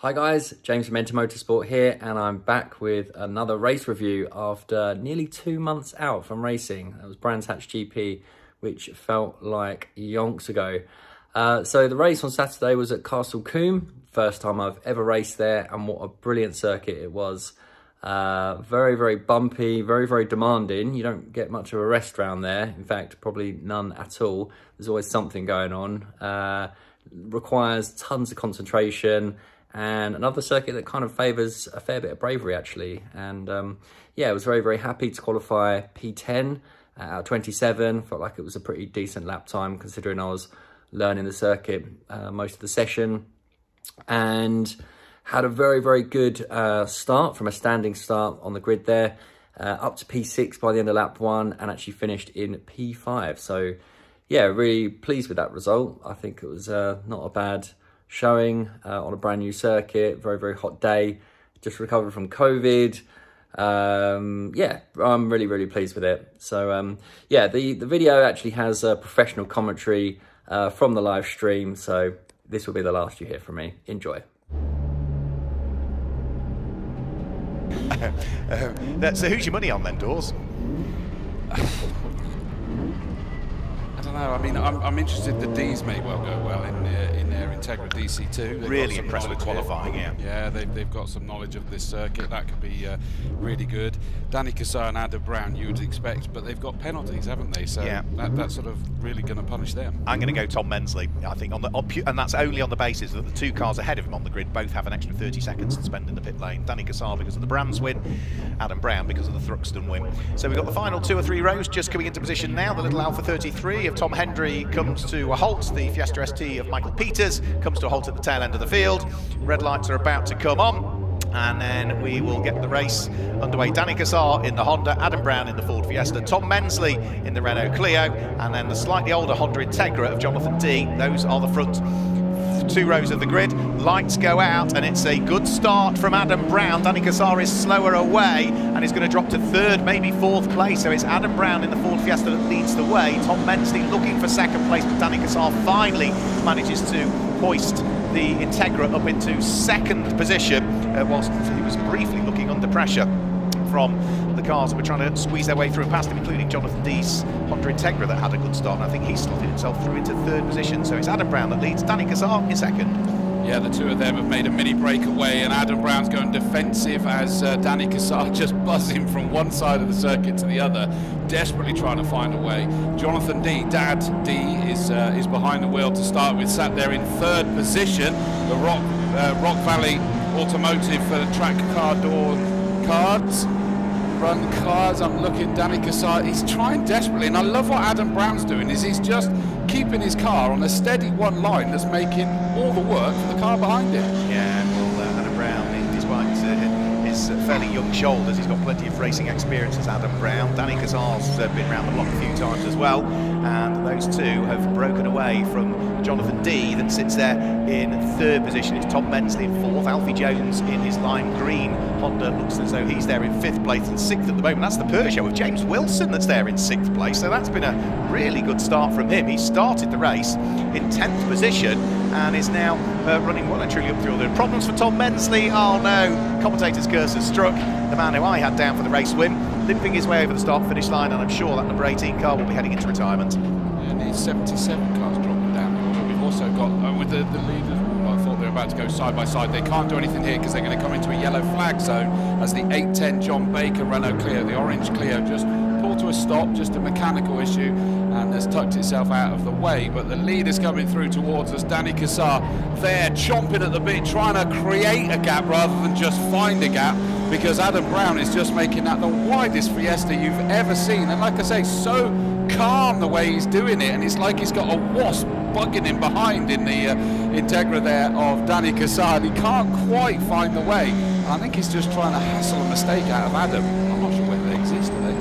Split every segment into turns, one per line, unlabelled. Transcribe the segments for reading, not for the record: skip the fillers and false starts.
Hi guys, James from Enter Motorsport here, and I'm back with another race review after nearly 2 months out from racing. That was Brands Hatch GP, which felt like yonks ago. So the race on Saturday was at Castle Combe. First time I've ever raced there, and what a brilliant circuit it was. Very, very bumpy, very, very demanding. You don't get much of a rest around there. In fact, probably none at all. There's always something going on. Requires tons of concentration, and another circuit that kind of favours a fair bit of bravery, actually. And yeah, I was very, very happy to qualify P10 out of 27. Felt like it was a pretty decent lap time considering I was learning the circuit most of the session. And had a very, very good start from a standing start on the grid there, up to P6 by the end of lap 1, and actually finished in P5. So yeah, really pleased with that result. I think it was not a bad showing on a brand new circuit. Very, very hot day. Just recovered from COVID. Yeah, I'm really, really pleased with it. So yeah, the video actually has a professional commentary from the live stream. So this will be the last you hear from me. Enjoy.
So who's your money on then, Dawes?
I don't know. I mean, I'm interested. The D's may well go well in their Integra DC2. They've
really impressed with qualifying,
yeah. They've got some knowledge of this circuit. That could be really good. Danny Cassar and Adam Brown, you would expect, but they've got penalties, haven't they? So yeah, that's sort of really going to punish them. I'm
going to go Tom Mensley, I think, and that's only on the basis that the two cars ahead of him on the grid both have an extra 30 seconds to spend in the pit lane. Danny Cassar because of the Brands win, Adam Brown because of the Thruxton win. So we've got the final 2 or 3 rows just coming into position now. The little Alpha 33 of Tom Hendry comes to a halt. The Fiesta ST of Michael Peters comes to a halt at the tail end of the field. Red lights are about to come on, and then we will get the race underway. Danny Cassar in the Honda, Adam Brown in the Ford Fiesta, Tom Mensley in the Renault Clio, and then the slightly older Honda Integra of Jonathan D. Those are the front 2 rows of the grid. Lights go out, and it's a good start from Adam Brown. Danny Cassar is slower away and is going to drop to 3rd, maybe 4th place. So it's Adam Brown in the Ford Fiesta that leads the way. Tom Mensley looking for 2nd place, but Danny Cassar finally manages to hoist the Integra up into 2nd position, whilst he was briefly looking under pressure from the cars that were trying to squeeze their way through and past him, including Jonathan D's Honda Integra that had a good start, and I think he slotted himself through into 3rd position. So it's Adam Brown that leads, Danny Cassar in 2nd.
Yeah, the two of them have made a mini breakaway, and Adam Brown's going defensive as Danny Cassar just buzzing from one side of the circuit to the other, desperately trying to find a way. Jonathan D, Dad D, is behind the wheel to start with, sat there in 3rd position. The Rock Valley Automotive for the track car door cards. Run cars, I'm looking, Danny Cassar, he's trying desperately, and I love what Adam Brown's doing, is he's just keeping his car on a steady one line that's making all the work for the car behind him.
Yeah, well, Adam Brown, despite his fairly young shoulders, he's got plenty of racing experience as Adam Brown. Danny Cassar's been around the block a few times as well, and those two have broken away from Jonathan D that sits there in 3rd position. It's Tom Mensley in 4th. Alfie Jones in his lime green Honda looks as though he's there in 5th place, and 6th at the moment. That's the Peugeot of James Wilson that's there in 6th place. So that's been a really good start from him. He started the race in 10th position and is now running well and truly up through all the problems for Tom Mensley. Oh no, commentator's curse has struck. The man who I had down for the race win, limping his way over the start finish line, and I'm sure that number 18 car will be heading into retirement.
Yeah, needs 77 cars dropping down. We've also got with the leaders. I thought they were about to go side by side. They can't do anything here because they're going to come into a yellow flag zone as the 810 John Baker Renault Clio, the orange Clio, just pulled to a stop, just a mechanical issue, and has tucked itself out of the way. But the lead is coming through towards us. Danny Cassar there, chomping at the bit, trying to create a gap rather than just find a gap, because Adam Brown is just making that the widest Fiesta you've ever seen. And like I say, so calm the way he's doing it, and it's like he's got a wasp bugging him behind in the Integra there of Danny Cassar. He can't quite find the way. I think he's just trying to hassle a mistake out of Adam. I'm not sure whether they exist, do they?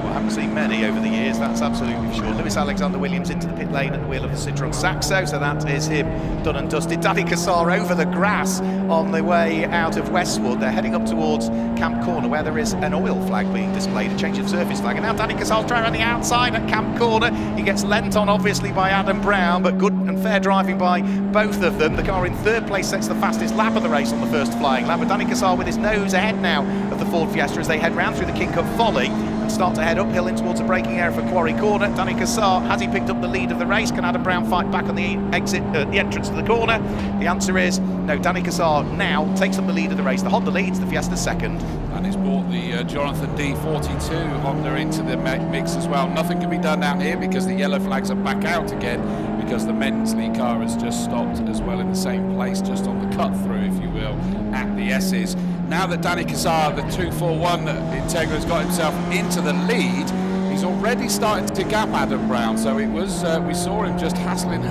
I haven't seen many over the years, that's absolutely for sure. Lewis Alexander Williams into the pit lane at the wheel of the Citroën Saxo, so that is him done and dusted. Danny Cassar over the grass on the way out of Westwood. They're heading up towards Camp Corner, where there is an oil flag being displayed, a change of surface flag. And now Danny Cassar's trying on the outside at Camp Corner. He gets lent on, obviously, by Adam Brown, but good and fair driving by both of them. The car in third place sets the fastest lap of the race on the first flying lap, but Danny Cassar with his nose ahead now of the Ford Fiesta as they head round through the King Cup Volley and start to head uphill in towards a braking area for Quarry Corner. Danny Cassar, has he picked up the lead of the race? Can Adam Brown fight back on the exit, the entrance to the corner? The answer is no. Danny Cassar now takes up the lead of the race. The Honda leads, the Fiesta second.
And he's brought the Jonathan D42 Honda into the mix as well. Nothing can be done down here because the yellow flags are back out again, because the Mensley car has just stopped as well in the same place, just on the cut through, if you will, at the S's. Now that Danny Cassar, the 241 Integra, has got himself into the lead, he's already starting to gap Adam Brown. So it was, we saw him just hassling.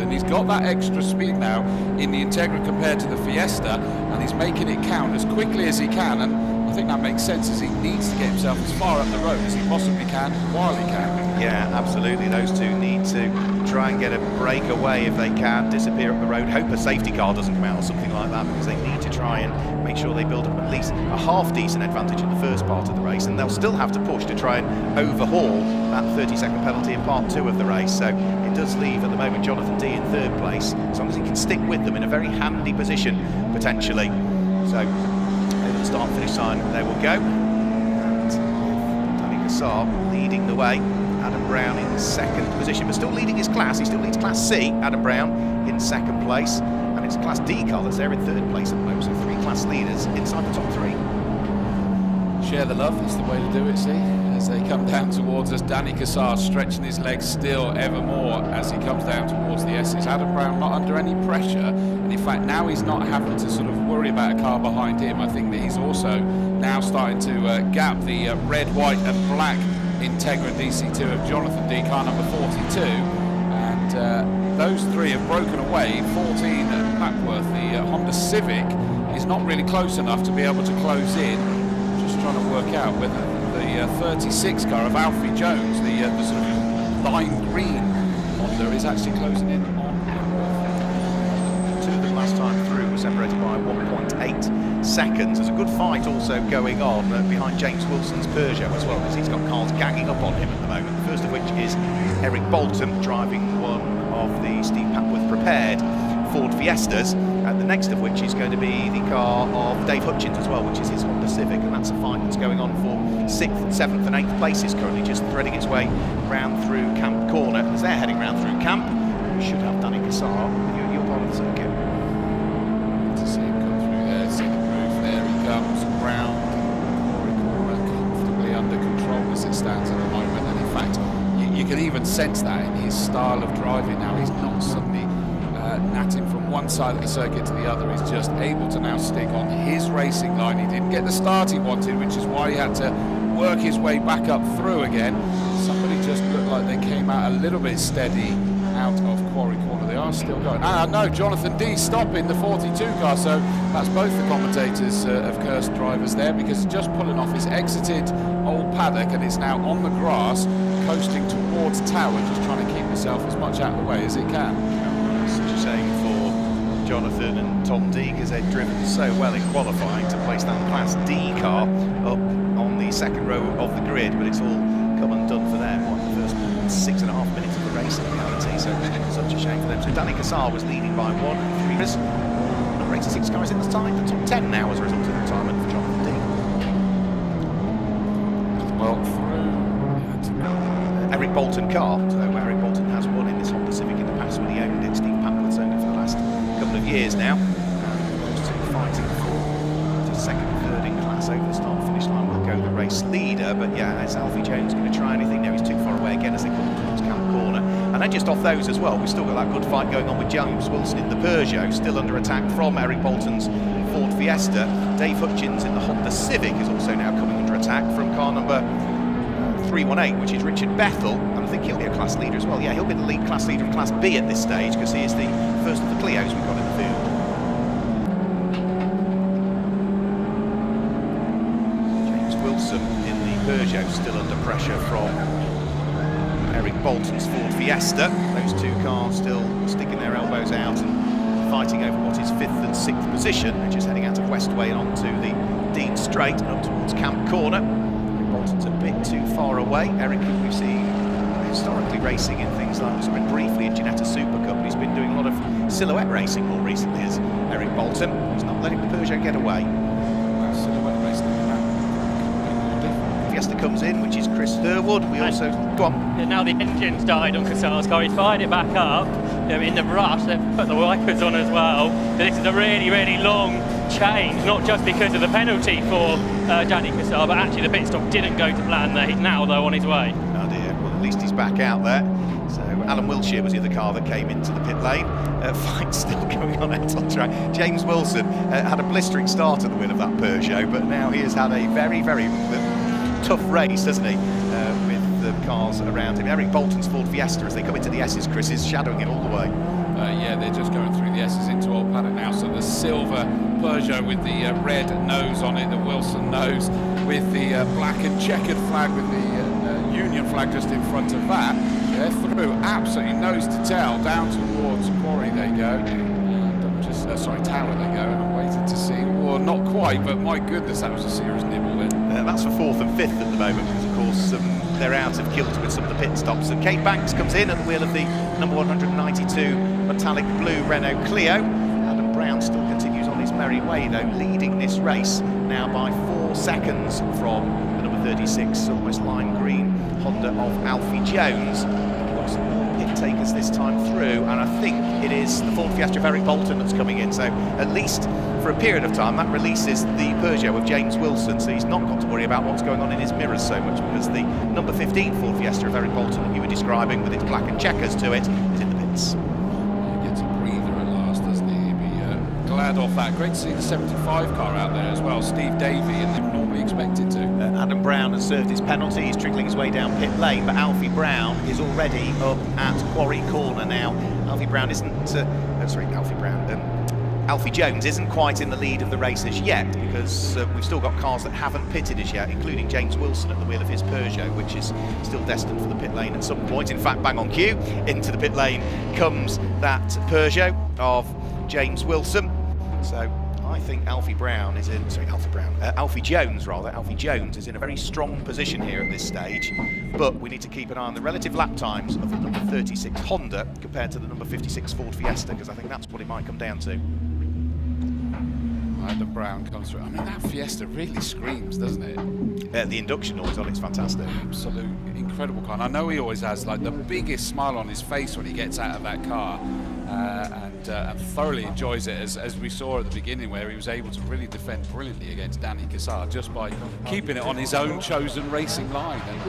He's got that extra speed now in the Integra compared to the Fiesta, and he's making it count as quickly as he can. And I think that makes sense, as he needs to get himself as far up the road as he possibly can while he can.
Yeah, absolutely. Those two need to try and get a breakaway if they can, disappear up the road, hope a safety car doesn't come out or something like that, because they need to try and make sure they build up at least a half-decent advantage in the first part of the race, and they'll still have to push to try and overhaul that 30-second penalty in part 2 of the race. So it does leave at the moment Jonathan D in third place, as long as he can stick with them in a very handy position potentially. So over the start-finish sign there will go, and Danny Cassar leading the way. Adam Brown in second position, but still leading his class. He still leads Class C, Adam Brown, in second place. And it's Class D car that's there in third place at the moment. So 3 class leaders inside the top 3.
Share the love, that's the way to do it, see? As they come down towards us, Danny Cassar stretching his legs still ever more as he comes down towards the S's. Adam Brown not under any pressure, and in fact now he's not having to sort of worry about a car behind him. I think that he's also now starting to gap the red, white and black Integra DC2 of Jonathan D, car number 42, and those 3 have broken away. 14 at Papworth, the Honda Civic is not really close enough to be able to close in. Just trying to work out whether the 36 car of Alfie Jones, the sort of lime green Honda, is actually closing in on Papworth.
2 of them last time through were separated by 1.8 seconds. There's a good fight also going on behind James Wilson's Peugeot as well, because he's got cars ganging up on him at the moment. The first of which is Eric Boulton driving one of the Steve Papworth prepared Ford Fiestas, and the next of which is going to be the car of Dave Hutchins as well, which is his Honda Civic, and that's a fight that's going on for 6th, 7th and 8th places currently, just threading its way round through Camp Corner. As they're heading round through Camp, we should have Danny Cassar with you at your part of the circuit.
To see him come through there, see the roof, there he comes, round Quarry Corner, comfortably under control as it stands at the moment, and in fact you can even sense that in his style of driving now. He's not suddenly natting from one side of the circuit to the other. He's just able to now stick on his racing line. He didn't get the start he wanted, which is why he had to work his way back up through again. Somebody just looked like they came out a little bit steady out of Quarry Corner. They are still going. No, Jonathan D stopping the 42 car, so that's both the commentators have cursed drivers there, because just pulling off his exited old paddock, and it's now on the grass coasting towards Tower, just trying to keep himself as much out of the way as it can.
Such a shame for Jonathan and Tom D, because they'd driven so well in qualifying to place that Class D car up on the second row of the grid, but it's all come undone for them. What, the first 6.5 minutes of the race in reality, so such a shame for them. So Danny Cassar was leading by 1, 3 minutes. Number 86 guys in the time, the top 10 now as a result of the retirement for Jonathan D.
Well, through
Eric Boulton car, so Eric Boulton has won in this Honda Civic in the past when he owned it. Steve Papworth's owned it for the last couple of years now. Those two fighting for the second and third in class over the start-finish line will go the race leader, but yeah, is Alfie Jones going to try anything? No, he's too far away again as they come towards Camp Corner. And then just off those as well, we've still got that good fight going on with James Wilson in the Peugeot, still under attack from Eric Boulton's Ford Fiesta. Dave Hutchins in the Honda Civic is also now coming under attack from car number 318, which is Richard Bethel, and I think he'll be a class leader as well. Yeah, he'll be the lead class leader of Class B at this stage, because he is the first of the Clios we've got in the field. James Wilson in the Peugeot still under pressure from Eric Boulton's Ford Fiesta. Those two cars still sticking their elbows out and fighting over what is 5th and 6th position. They're just heading out of Westway and onto the Dean Straight and up towards Camp Corner. Bolton's a bit too far away. Eric, we've seen historically racing in things like, was briefly in Ginetta Super Cup, but he's been doing a lot of silhouette racing more recently as Eric Boulton. He's not letting the Peugeot get away.
Silhouette racing,
Fiesta comes in, which is Chris Durwood. We also, go on.
And now the engine's died on Castle's car. He's fired it back up. In the rush, they've put the wipers on as well. This is a really, really long change, not just because of the penalty for Danny Castle, but actually the pit stop didn't go to plan there. He's now, though, on his way.
Oh dear, well at least he's back out there. So Alan Wiltshire was the other car that came into the pit lane. Fight still going on out on track. James Wilson had a blistering start at the wheel of that Peugeot, but now he has had a very, very tough race, hasn't he, with the cars around him. Eric Boulton's Ford Fiesta, as they come into the S's, Chris, is shadowing it all the way.
Yeah, they're just going through the S's into Old Paddock now. So the silver Peugeot with the red nose on it, the Wilson nose with the black and checkered flag with the Union flag just in front of that. They're through, absolutely nose to tail, down towards Quarry they go. And I'm just, sorry, Tower they go, and I'm waiting to see. Well, not quite, but my goodness, that was a serious nibble then.
That's for 4th and 5th at the moment, because of course they're out of kilter with some of the pit stops. And Kate Banks comes in at the wheel of the number 192 metallic blue Renault Clio. Adam Brown still continues on his merry way, though, leading this race now by 4 seconds from the number 36, almost lime green Honda of Alfie Jones. We've got some more pit takers this time through, and I think it is the Ford Fiesta of Eric Boulton that's coming in. So at least for a period of time, that releases the Peugeot of James Wilson, so he's not got to worry about what's going on in his mirrors so much, because the number 15 Ford Fiesta of Eric Boulton that you were describing, with its black and checkers to it, is in the pits.
He gets a breather at last, doesn't he? He'd be glad off that. Great to see the 75 car out there as well, Steve Davey, and they're normally expected to.
Adam Brown has served his penalty, he's trickling his way down pit lane, but Alfie Brown is already up at Quarry Corner now. Alfie Brown isn't, Alfie Jones isn't quite in the lead of the race as yet, because we've still got cars that haven't pitted as yet, including James Wilson at the wheel of his Peugeot, which is still destined for the pit lane at some point. In fact, bang on cue, into the pit lane comes that Peugeot of James Wilson. So I think Alfie Jones is in a very strong position here at this stage, but we need to keep an eye on the relative lap times of the number 36 Honda compared to the number 56 Ford Fiesta, because I think that's what it might come down to.
The Brown comes through. I mean, that Fiesta really screams, doesn't it?
The induction noise on it's fantastic.
Absolute incredible car. And I know he always has like the biggest smile on his face when he gets out of that car, and thoroughly enjoys it, as we saw at the beginning, where he was able to really defend brilliantly against Danny Casar just by keeping it on his own chosen racing line, and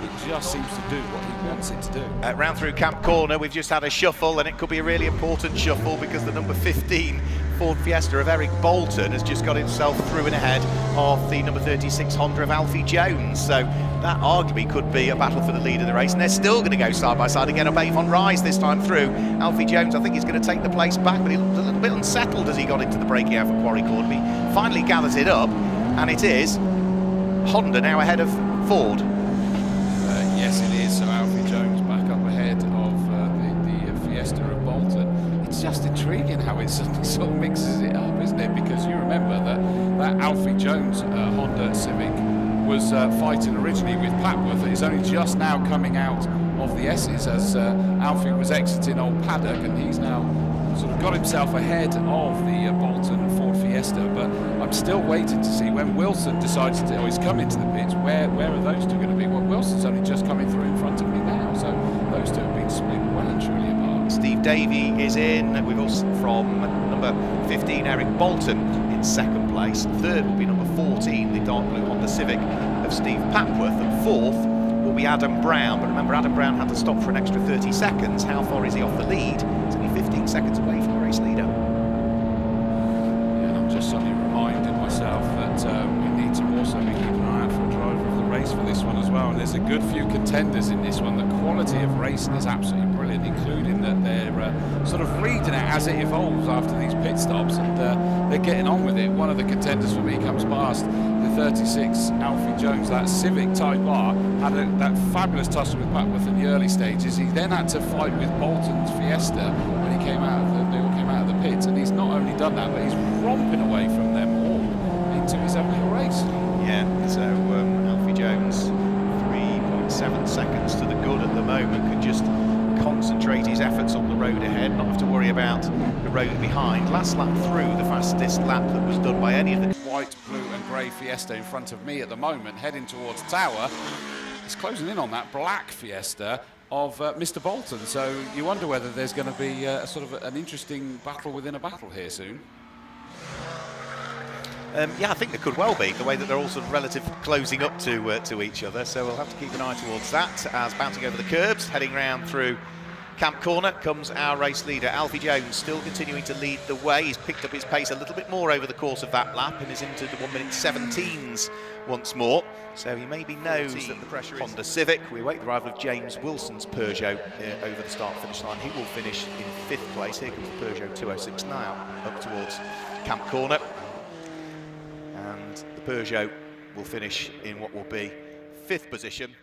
it just seems to do what he wants it to do.
Round through Camp Corner, we've just had a shuffle, and it could be a really important shuffle, because the number 15 Ford Fiesta of Eric Boulton has just got himself through and ahead of the number 36 Honda of Alfie Jones. So that arguably could be a battle for the lead of the race, and they're still going to go side by side again up Avon Rise this time through. Alfie Jones, I think he's going to take the place back, but he looked a little bit unsettled as he got into the braking out for Quarry Corner. He finally gathers it up, and it is Honda now ahead of Ford.
Yes, it is. So Alfie Jones back up ahead of the Fiesta of Boulton. It's just intriguing how it sort of mixes it up, isn't it? Because you remember that Alfie Jones Honda Civic was fighting originally with Papworth. It's only just now coming out of the S's as Alfie was exiting Old Paddock, and he's now sort of got himself ahead of the Boulton Ford Fiesta. But I'm still waiting to see when Wilson decides to, he's coming to the pits, where are those two going to be? Well, Wilson's only just coming through in front of me now, so those two have been split well and truly apart.
Steve Davey is in. We've also from number 15 Eric Boulton in second place. Third will be number 14, the dark blue Honda Civic of Steve Papworth, and fourth will be Adam Brown. But remember, Adam Brown had to stop for an extra 30 seconds. How far is he off the lead? It's only 15 seconds away from the race leader.
Yeah, and I'm just suddenly reminding myself that we need to also be keeping an eye out for a driver of the race for this one as well. And there's a good few contenders in this one. The quality of racing is absolutely brilliant, including that they're sort of reading it as it evolves after these pit stops, and they're getting on with it. One of the contenders for me comes past the 36 Alfie Jones, that Civic Type R, had that fabulous tussle with Papworth in the early stages. He then had to fight with Boulton's Fiesta when he came out of the pits, and he's not only done that, but he's romping away from them all into his own little race.
Yeah, so Alfie Jones 3.5 7 seconds to the good at the moment, can just concentrate his efforts on the road ahead, not have to worry about the road behind. Last lap through, the fastest lap that was done by any of the...
White, blue and grey Fiesta in front of me at the moment, heading towards Tower. It's closing in on that black Fiesta of Mr. Boulton, so you wonder whether there's going to be a sort of an interesting battle within a battle here soon.
Yeah, I think there could well be, the way that they're all sort of relative closing up to each other, so we'll have to keep an eye towards that. As bouncing over the curbs, heading round through Camp Corner, comes our race leader, Alfie Jones, still continuing to lead the way. He's picked up his pace a little bit more over the course of that lap and is into the 1:17s once more. So he maybe knows that the pressure is Honda Civic. We await the arrival of James Wilson's Peugeot over the start-finish line. He will finish in 5th place. Here comes the Peugeot 206 now, up towards Camp Corner. And the Peugeot will finish in what will be 5th position.